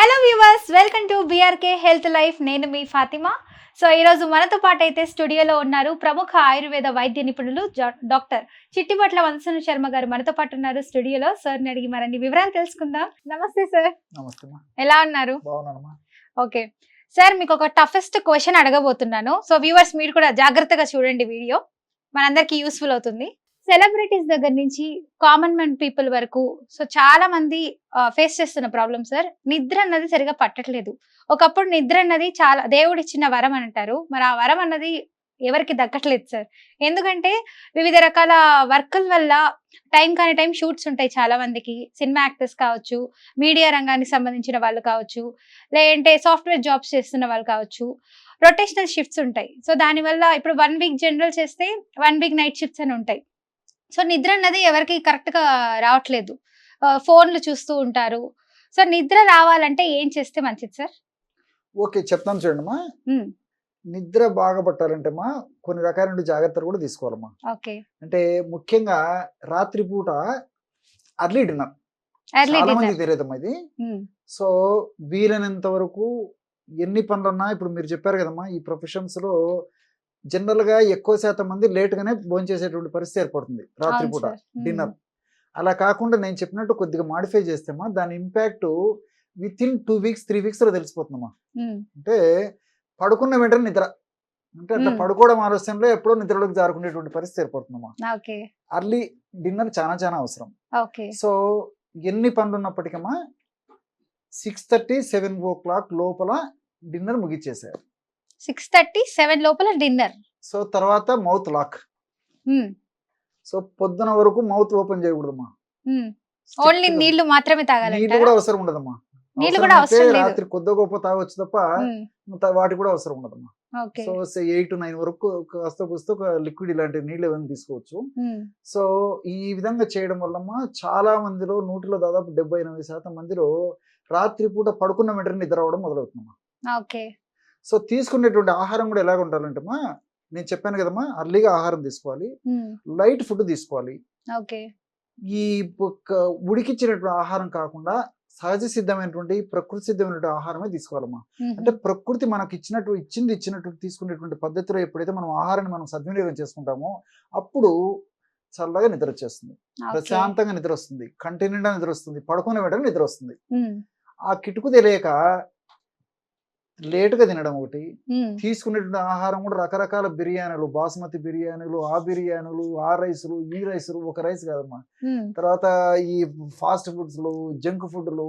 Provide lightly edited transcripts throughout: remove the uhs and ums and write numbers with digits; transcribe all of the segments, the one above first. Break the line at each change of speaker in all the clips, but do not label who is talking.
Hello viewers, welcome to BRK health life. నేను మీ Fatima. So ఈరోజు మనతో పాటు అయితే స్టూడియోలో ఉన్నారు ప్రముఖ ఆయుర్వేద వైద్య నిపుణులు డాక్టర్ చిట్టిపట్ల వంశన శర్మ గారు మనతో పాటు ఉన్నారు స్టూడియోలో. సార్ని అడిగి మరిన్ని వివరాలు తెలుసుకుందాం. నమస్తే సార్.
నమస్తే అమ్మా.
ఎలా ఉన్నారు?
బాగున్నానమ్మా.
ఓకే సార్, మీకు ఒక టఫెస్ట్ క్వశ్చన్ అడగబోతున్నాను. సో వ్యూవర్స్ మీరు కూడా జాగ్రత్తగా చూడండి, వీడియో మనందరికి యూస్ఫుల్ అవుతుంది. సెలబ్రిటీస్ దగ్గర నుంచి కామన్ మ్యాన్ పీపుల్ వరకు సో చాలా మంది ఫేస్ చేస్తున్న ప్రాబ్లమ్ సార్, నిద్ర అన్నది సరిగా పట్టట్లేదు. ఒకప్పుడు నిద్ర అన్నది చాలా దేవుడు ఇచ్చిన వరం అని అంటారు. మరి ఆ వరం అన్నది ఎవరికి దక్కట్లేదు సార్. ఎందుకంటే వివిధ రకాల వర్కుల వల్ల టైం కాని టైం షూట్స్ ఉంటాయి చాలా మందికి. సినిమా యాక్టర్స్ కావచ్చు, మీడియా రంగానికి సంబంధించిన వాళ్ళు కావచ్చు, లేదంటే సాఫ్ట్వేర్ జాబ్స్ చేస్తున్న వాళ్ళు కావచ్చు. రొటేషనల్ షిఫ్ట్స్ ఉంటాయి. సో దానివల్ల ఇప్పుడు 1 వీక్ జనరల్ చేస్తే 1 వీక్ నైట్ షిఫ్ట్స్ అని ఉంటాయి. సో నిద్ర అన్నది ఎవరికి కరెక్ట్ గా రావట్లేదు. ఫోన్లు చూస్తూ ఉంటారు. సో నిద్ర రావాలంటే ఏం చేస్తే మంచిది సార్?
ఓకే, చెప్తాను చూడండిమ్మా. నిద్ర బాగా పట్టాలంటే అమ్మా కొన్ని రకాలైన జాగ్రత్తలు కూడా తీసుకోవాలమ్మా.
ఓకే.
అంటే ముఖ్యంగా రాత్రిపూట అర్లీ డిన్నర్ చాలా మందికి తెలియదమ్మా ఇది. సో వీలైనంత వరకు ఎన్ని పనులున్నా, ఇప్పుడు మీరు చెప్పారు కదమ్మా, ఈ ప్రొఫెషన్స్ లో జనరల్ గా ఎక్కువ శాతం మంది లేట్ గానే భోంచేసేటువంటి పరిస్థితి ఏర్పడుతుంది రాత్రిపూట డిన్నర్. అలా కాకుండా నేను చెప్పినట్టు కొద్దిగా మాడిఫై చేస్తేమా దాని impact with in 2 weeks 3 weeks లో తెలిసిపోతుందమ్మా. అంటే పడుకున్న వెంటనే నిద్ర, అంటే అట్లా పడుకోవడం ఆలస్యంలో ఎప్పుడో నిద్రలోకి జారుకునేటువంటి పరిస్థితి ఏర్పడుతుందమ్మా. అర్లీ డిన్నర్ చాలా చాలా అవసరం. సో ఎన్ని పనులు ఉన్నప్పటికమ్మా 6:30 7 o'clock లోపల డిన్నర్ ముగిచ్చేసారు.
6:30 7 లోపల డిన్నర్.
సో తర్వాత మౌత్ లాక్. సో పొద్దున వరకు మౌత్ ఓపెన్ చేయకూడదమ్మా.
ఓన్లీ నీళ్లు మాత్రమే తాగాలి.
నీళ్లు కూడా అవసరం ఉండదమ్మా.
నీళ్లు కూడా అవసరం లేదు.
రాత్రి కొద్ది గొప్ప తాగొచ్చు తప్ప వాటి కూడా అవసరం ఉండదమ్మా. సో 8 to 9 వరకు కాస్త కూస్తో లిక్విడ్ ఇలాంటి నీళ్ళు ఏమైనా తీసుకోవచ్చు. సో ఈ విధంగా చేయడం వల్లమ్మా చాలా మందిలో 100లో దాదాపు 70-80% మందిలో రాత్రిపూట పడుకున్న వెంటనే నిద్ర అవ్వడం మొదలవుతుందమ్మా. సో తీసుకునేటువంటి ఆహారం కూడా ఎలాగ ఉండాలంటే అమ్మా, నేను చెప్పాను కదమ్మా, అర్లీగా ఆహారం తీసుకోవాలి, లైట్ ఫుడ్ తీసుకోవాలి. ఈ ఉడికిచ్చినటువంటి ఆహారం కాకుండా సహజ సిద్ధమైనటువంటి ప్రకృతి సిద్ధమైనటువంటి ఆహారమే తీసుకోవాలమ్మా. అంటే ప్రకృతి మనకి ఇచ్చినట్టు తీసుకునేటువంటి పద్ధతిలో ఎప్పుడైతే మనం ఆహారాన్ని మనం సద్వినియోగం చేసుకుంటామో అప్పుడు చల్లగా నిద్ర వచ్చేస్తుంది, ప్రశాంతంగా నిద్ర వస్తుంది, కంటి నిండా నిద్ర వస్తుంది, పడుకునే వెంటనే నిద్ర వస్తుంది. ఆ కిటుకు తెలియక లేటుగా తినడం ఒకటి, తీసుకునేటువంటి ఆహారం కూడా రకరకాల బిర్యానీలు, బాస్మతి బిర్యానీలు, ఆ బిర్యానీలు, ఆ రైసులు, ఈ రైసులు, ఒక రైస్ కాదమ్మా. తర్వాత ఈ ఫాస్ట్ ఫుడ్స్లు, జంక్ ఫుడ్లు,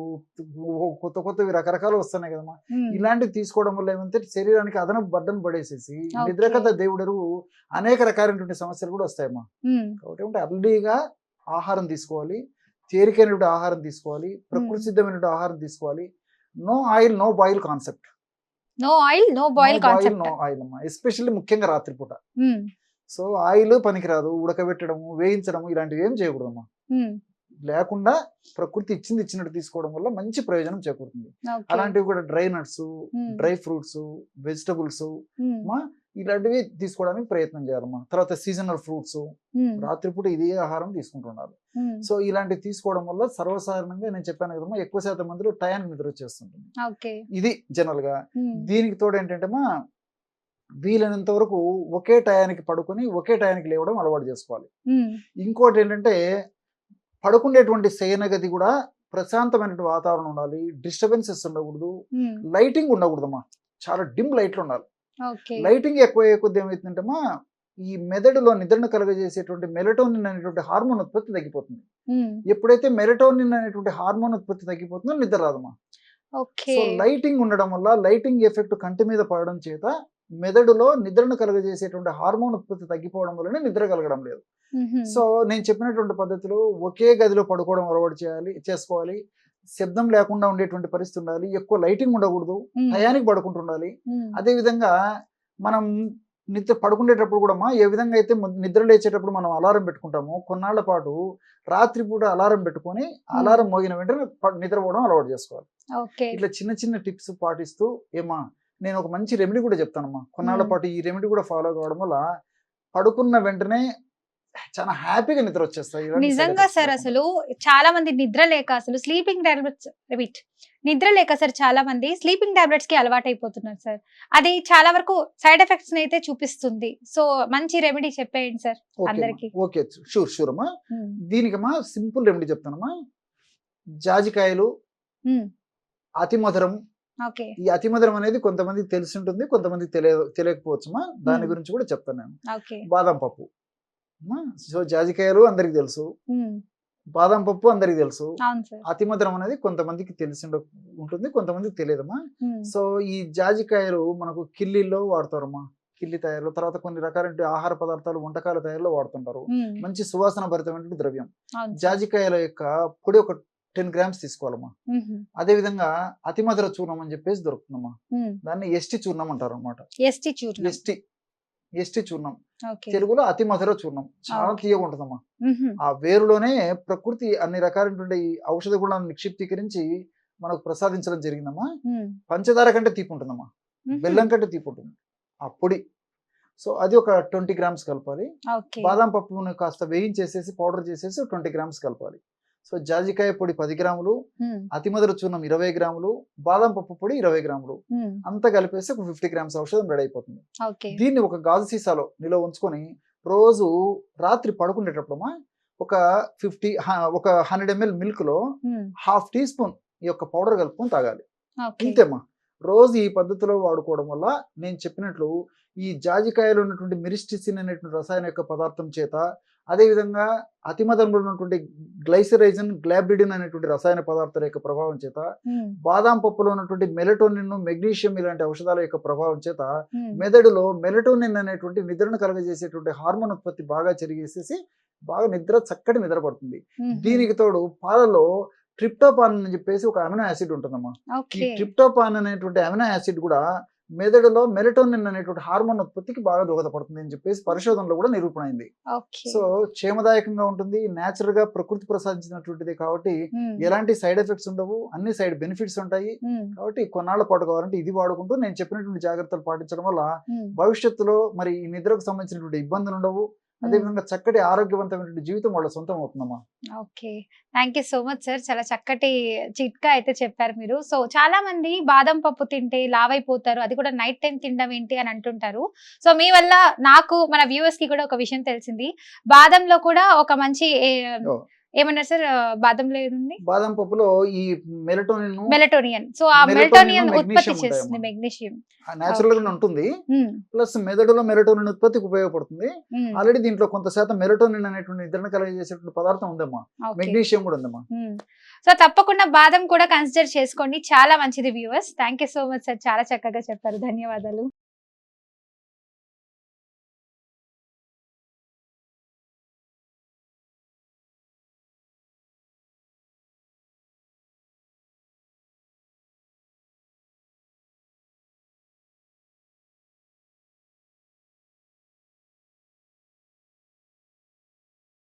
కొత్త కొత్తవి రకరకాలు వస్తున్నాయి కదమ్మా. ఇలాంటివి తీసుకోవడం వల్ల ఏమంటే శరీరానికి అదనపు బడ్డను పడేసేసి నిద్రకథ దేవుడరు అనేక రకాలైనటువంటి సమస్యలు కూడా వస్తాయమ్మా. కాబట్టి ఏమంటే అర్లీగా ఆహారం తీసుకోవాలి, తేలికైనటువంటి ఆహారం తీసుకోవాలి, ప్రకృతి సిద్ధమైనటువంటి ఆహారం తీసుకోవాలి. No oil no boil concept.
No oil no boil concept.
No oil అమ్మా, ఎస్పెషల్లీ ముఖ్యంగా రాత్రిపూట. సో ఆయిల్ పనికిరాదు, ఉడకబెట్టడము, వేయించడము ఇలాంటివి ఏం చేయకూడదమ్మా. లేకుండా ప్రకృతి ఇచ్చినట్టు తీసుకోవడం వల్ల మంచి ప్రయోజనం చేకూరుతుంది. అలాంటివి కూడా dry nuts, dry fruits, vegetables ఇలాంటివి తీసుకోవడానికి ప్రయత్నం చేయాలమ్మా. తర్వాత సీజనల్ ఫ్రూట్స్, రాత్రిపూట ఇదే ఆహారం తీసుకుంటున్నారు. సో ఇలాంటివి తీసుకోవడం వల్ల సర్వసాధారణంగా నేను చెప్పాను కదమ్మా, ఎక్కువ శాతం మందిలో టయానికి నిద్ర వచ్చేస్తుంటుంది. ఇది జనరల్ గా. దీనికి తోడు ఏంటంటే వీలైనంత వరకు ఒకే టయానికి పడుకొని ఒకే టయానికి లేవడం అలవాటు చేసుకోవాలి. ఇంకోటి ఏంటంటే పడుకునేటువంటి శయన గది కూడా ప్రశాంతమైనటువంటి వాతావరణం ఉండాలి, డిస్టర్బెన్సెస్ ఉండకూడదు, లైటింగ్ ఉండకూడదమ్మా. చాలా డిమ్ లైట్లు ఉండాలి. లైటింగ్ ఎక్కువ కొద్ది ఏమవుతుందంటే ఈ మెదడులో నిద్రను కలుగజేసేటువంటి మెలటోనిన్ అనేటువంటి హార్మోన్ ఉత్పత్తి తగ్గిపోతుంది. ఎప్పుడైతే మెలటోనిన్ అనేటువంటి హార్మోన్ ఉత్పత్తి తగ్గిపోతుందో నిద్ర రాదమ్మా. సో లైటింగ్ ఉండడం వల్ల లైటింగ్ ఎఫెక్ట్ కంటి మీద పడడం చేత మెదడులో నిద్రను కలుగజేసేటువంటి హార్మోన్ ఉత్పత్తి తగ్గిపోవడం వల్లనే నిద్ర కలగడం లేదు. సో నేను చెప్పినటువంటి పద్ధతిలో ఒకే గదిలో పడుకోవడం అలవాటు చేసుకోవాలి. శబ్దం లేకుండా ఉండేటువంటి పరిస్థితి ఉండాలి, ఎక్కువ లైటింగ్ ఉండకూడదు, టయానికి పడుకుంటుండాలి. అదే విధంగా మనం నిద్ర పడుకునేటప్పుడు కూడా ఏ విధంగా అయితే నిద్ర లేచేటప్పుడు మనం అలారం పెట్టుకుంటామో కొన్నాళ్ల పాటు రాత్రిపూట అలారం పెట్టుకొని అలారం మోగిన వెంటనే నిద్రపోవడం అలవాటు చేసుకోవాలి. ఇట్లా చిన్న చిన్న టిప్స్ పాటిస్తూ నేను ఒక మంచి రెమెడీ కూడా చెప్తానమ్మా. కొన్నాళ్ల పాటు ఈ రెమెడీ కూడా ఫాలో కావడం వల్ల పడుకున్న వెంటనే చాలా హ్యాపీగా నిద్ర వచ్చేస్తాయి. ఇలాంటి side
నిజంగా
effects
సార్
లేకుండా.
అసలు చాలా మంది నిద్ర లేక అసలు స్లీపింగ్ టాబ్లెట్స్ నిద్ర లేక సార్ చాలా మంది స్లీపింగ్ టాబ్లెట్స్ కి అలవాటు అయిపోతున్నారు సార్. అది చాలా వరకు సైడ్ ఎఫెక్ట్స్ అయితే చూపిస్తుంది. సో మంచి రెమెడీ చెప్పేయండి సార్ అందరికి.
ఓకే షూర్ అమ్మా. దీనికమ్మా సింపుల్ రెమెడీ చెప్తానమ్మా. జాజికాయలు అతి మధురం.
ఓకే
ఈ అతి మధురం అనేది కొంతమందికి తెలిసి ఉంటుంది, కొంతమందికి తెలియకపోవచ్చమ్మా. దాని గురించి కూడా చెప్తాను నేను.
ఓకే
బాదం పప్పు అమ్మా. సో జాజికాయలు అందరికి తెలుసు, బాదం పప్పు అందరికి తెలుసు.
అవును సార్.
అతి మధురం అనేది కొంతమందికి తెలిసి ఉంటుంది, కొంతమందికి తెలియదమ్మా. సో ఈ జాజికాయలు మనకు కిల్లీల్లో వాడతారమ్మా. కిల్లి తయారులో, తర్వాత కొన్ని రకాల ఆహార పదార్థాలు వంటకాల తయారులో వాడుతుంటారు. మంచి సువాసన భరితమైన ద్రవ్యం. జాజికాయల యొక్క పొడి ఒక 10 grams తీసుకోవాలమ్మా. అదే విధంగా అతి మధుర చూర్ణం అని చెప్పేసి దొరుకుతుందమ్మా. దాన్ని ఎస్టి చూర్ణం అంటారు అనమాట. ఎస్టి చూర్ణం తెలుగులో అతి మధుర చూర్ణం. చాలా తీయగా ఉంటుందమ్మా. ఆ వేరులోనే ప్రకృతి అన్ని రకాలైనటువంటి ఔషధ గుణాలను నిక్షిప్తీకరించి మనకు ప్రసాదించడం జరిగిందమ్మా. పంచదార కంటే తీపి ఉంటుందమ్మా, బెల్లం కంటే తీపి ఉంటుంది ఆ పొడి. సో అది ఒక 20 grams కలపాలి. బాదం పప్పును కాస్త వేయించేసేసి పౌడర్ చేసేసి 20 grams కలపాలి. సో జాజికాయ పొడి 10 grams, అతి మధుర చూర్ణం 20 grams, బాదం పప్పు పొడి 20 grams, అంతా కలిపేసి ఒక 50 grams ఔషధం రెడీ అయిపోతుంది. దీన్ని ఒక గాజు సీసాలో నిల్వ ఉంచుకొని రోజు రాత్రి పడుకునేటప్పుడమ్మా ఒక 100 ml మిల్క్ లో 1/2 teaspoon ఈ యొక్క పౌడర్ కలుపుకొని తాగాలి. ఇంతేమ్మా. రోజు ఈ పద్ధతిలో వాడుకోవడం వల్ల నేను చెప్పినట్లు ఈ జాజికాయలో ఉన్నటువంటి మిరిస్టిసిన్ అనేటువంటి రసాయన యొక్క పదార్థం చేత, అదేవిధంగా అతిమధురంలో ఉన్నటువంటి గ్లైసరైజన్, గ్లాబ్రిడిన్ అనేటువంటి రసాయన పదార్థాల యొక్క ప్రభావం చేత, బాదాం పప్పులో ఉన్నటువంటి మెలటోనిన్, మెగ్నీషియం ఇలాంటి ఔషధాల యొక్క ప్రభావం చేత మెదడులో మెలటోనిన్ అనేటువంటి నిద్రను కలగజేసేటువంటి హార్మోన్ ఉత్పత్తి బాగా చెరిగేసేసి బాగా చక్కటి నిద్ర పడుతుంది. దీనికి తోడు పాలలో ట్రిప్టోపాన్ అని చెప్పేసి ఒక అమినో యాసిడ్ ఉంటుందమ్మా. ఈ ట్రిప్టోపాన్ అనేటువంటి అమినో యాసిడ్ కూడా మెదడులో మెలటోనిన్ అనేటువంటి హార్మోన్ ఉత్పత్తికి బాగా దోహదపడుతుంది అని చెప్పేసి పరిశోధనలో కూడా నిరూపణ అయింది. సో క్షేమదాయకంగా ఉంటుంది, నేచురల్ గా ప్రకృతి ప్రసాదించినటువంటిది కాబట్టి ఎలాంటి సైడ్ ఎఫెక్ట్స్ ఉండవు, అన్ని సైడ్ బెనిఫిట్స్ ఉంటాయి. కాబట్టి కొన్నాళ్ల పాటు కావాలంటే ఇది వాడుకుంటూ నేను చెప్పినటువంటి జాగ్రత్తలు పాటించడం వల్ల భవిష్యత్తులో మరి ఈ నిద్రకు సంబంధించినటువంటి ఇబ్బందులు ఉండవు. అదేవిధంగా చక్కటి ఆరోగ్యవంతమైనటువంటి జీవితం వాళ్ళ సొంతం అవుతుందమ్మా.
Okay, thank you so much sir. చాలా చక్కటి చిట్కా అయితే చెప్పారు మీరు. సో చాలా మంది బాదం పప్పు తింటే లావైపోతారు, అది కూడా నైట్ టైం తినడం ఏంటి అని అంటుంటారు. సో మీ వల్ల నాకు, మన వ్యూవర్స్ కి కూడా ఒక విషయం తెలిసింది. బాదంలో కూడా ఒక మంచి ఏమన్నారు సార్, బాదంలో ఏముంది?
బాదం పప్పులో ఈ
మెలటోనియన్. సో ఆ మెలటోనియన్ ఉత్పత్తి చేస్తుంది, మెగ్నీషియం
నేచురల్ గా ఉంటుంది. ప్లస్ మెదడులో మెలటోనిన్ ఉత్పత్తికి ఉపయోగపడుతుంది. ఆల్రెడీ దీంట్లో కొంత శాతం మెలటోనిన్ అనేటువంటి నిద్రను కలిగజేసేటువంటి పదార్థం ఉందమ్మా, మెగ్నీషియం కూడా ఉందమ్మా.
సో తప్పకుండా బాదం కూడా కన్సిడర్ చేసుకోండి, చాలా మంచిది viewers. Thank you so much sir, చాలా చక్కగా చెప్పారు. ధన్యవాదాలు.